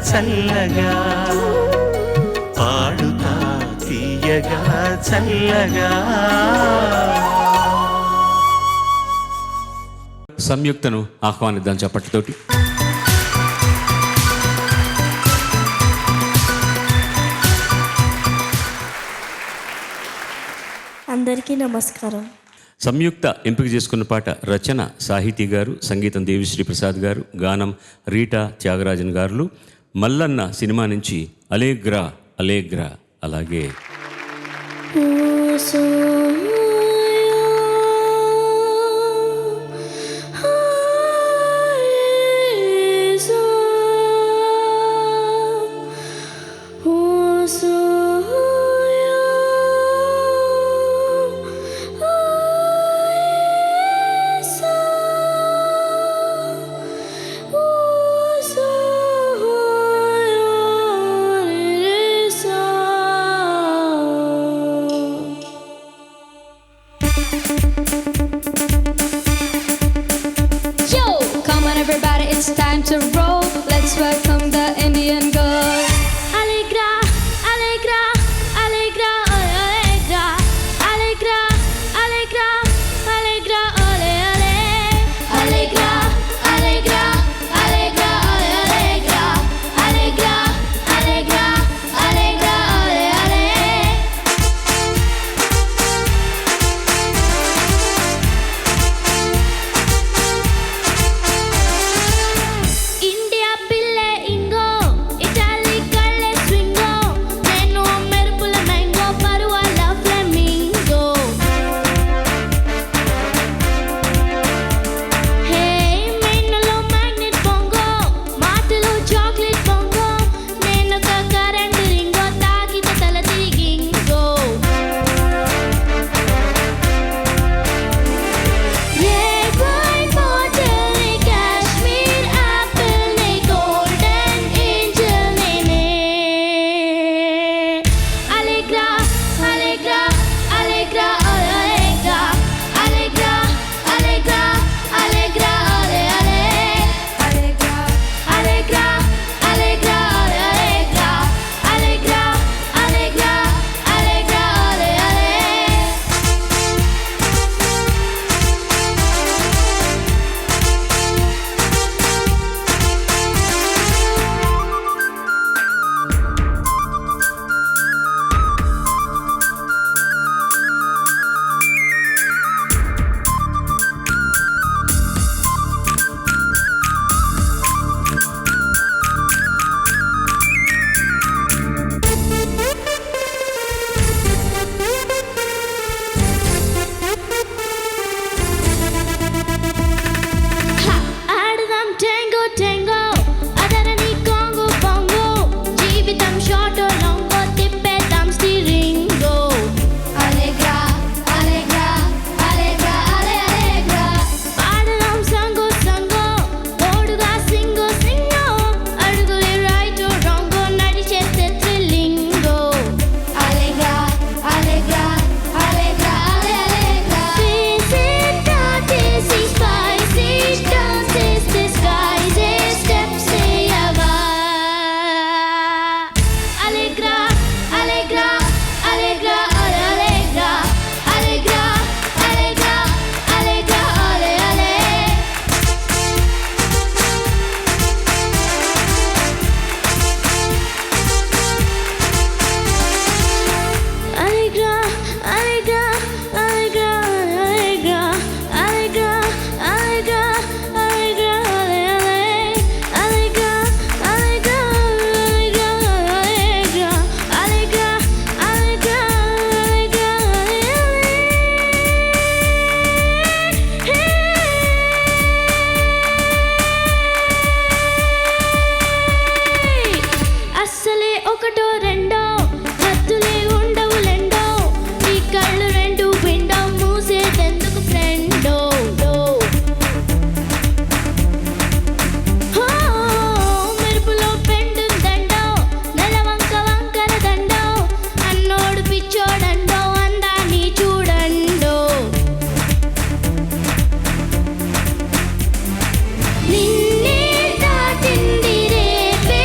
చల్లగా పాడుతా తీయగా చల్లగా. సంయుక్తను ఆహ్వానిద్దాం చప్పట్లతోటి. అందరికీ నమస్కారం. సంయుక్త ఎంపిక చేసుకున్న పాట రచన సాహితీ గారు, సంగీతం దేవిశ్రీ ప్రసాద్ గారు, గానం రీటా త్యాగరాజన్ గారు. మల్లన్న సినిమా నుంచి అలేగ్రా అలేగ్రా. అలాగే It's time to roll. Let's welcome the Indian girl. Allegra, Allegra, Allegra, Allegra, Allegra, Allegra, Allegra, ole ole. Allegra, Allegra, Allegra, Allegra, Allegra, Allegra, Allegra, ole ole. నిన్నే దాటింది రేపే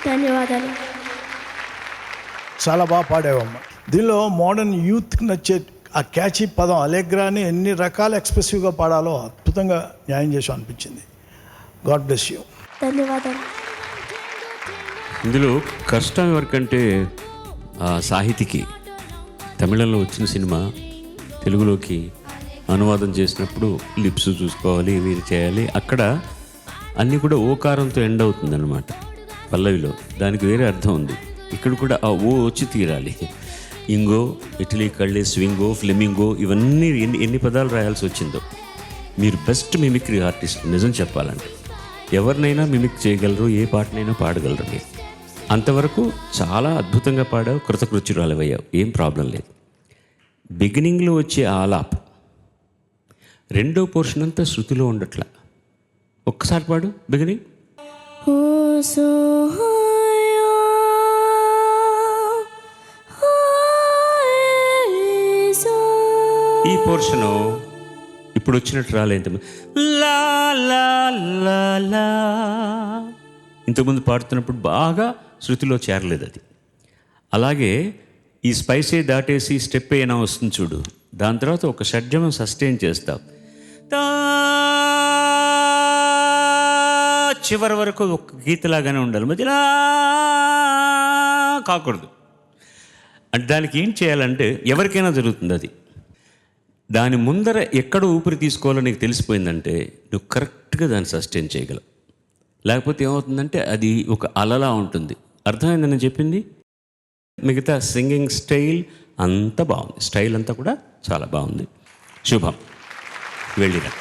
ధన్యవాదాలు. చాలా బాగా పాడావమ్మా. దీనిలో మోడర్న్ యూత్కి నచ్చే ఆ క్యాచీ పదం అలెగ్రాని ఎన్ని రకాల ఎక్స్ప్రెసివ్గా పాడాలో అద్భుతంగా న్యాయం చేసాం అనిపించింది. God bless you. ధన్యవాదాలు. ఇందులో కష్టం ఎవరికంటే సాహితికి. తమిళంలో వచ్చిన సినిమా తెలుగులోకి అనువాదం చేసినప్పుడు లిప్స్ చూసుకోవాలి, ఇవి చేయాలి. అక్కడ అన్నీ కూడా ఓకారంతో ఎండ్ అవుతుందన్నమాట పల్లవిలో. దానికి వేరే అర్థం ఉంది. ఇక్కడ కూడా ఆ ఓ వచ్చి తీరాలి. ఇంగో, ఇటలీ కళ్ళే, స్వింగో, ఫ్లెమింగో, ఇవన్నీ ఎన్ని పదాలు రాయాల్సి వచ్చిందో. మీరు బెస్ట్ మిమిక్రీ ఆర్టిస్ట్. నిజం చెప్పాలంటే ఎవరినైనా మిమిక్ చేయగలరు, ఏ పాటనైనా పాడగలరు మీరు. అంతవరకు చాలా అద్భుతంగా పాడావు, కృతకృత్యురాలవయ్యావు, ఏం ప్రాబ్లం లేదు. బిగినింగ్లో వచ్చే ఆలాప్ రెండో పోర్షన్ అంతా శృతిలో ఉండట్లా. ఒక్కసారి పాడు బిగినింగ్. ఈ పోర్షను ఇప్పుడు వచ్చినట్టు రాలేదు. లా లా లా లా. ఇంతకుముందు పాడుతున్నప్పుడు బాగా శృతిలో చేరలేదు అది. అలాగే ఈ స్పైసే దాటేసి స్టెప్ అయినా వస్తుంది చూడు, దాని తర్వాత ఒక షడ్జమం సస్టైన్ చేస్తావు. చివరి వరకు ఒక గీతలాగానే ఉండాలి, మధ్యలో కాకూడదు. అంటే దానికి ఏం చేయాలంటే ఎవరికైనా జరుగుతుంది అది. దాని ముందర ఎక్కడ ఊపిరి తీసుకోవాలో నీకు తెలిసిపోయిందంటే నువ్వు కరెక్ట్గా దాన్ని సస్టైన్ చేయగలవు. లేకపోతే ఏమవుతుందంటే అది ఒక అలలా ఉంటుంది. అర్థమైందని నేను చెప్పింది. మిగతా సింగింగ్ స్టైల్ అంతా బాగుంది, స్టైల్ అంతా కూడా చాలా బాగుంది. శుభం, వెళ్ళిరా.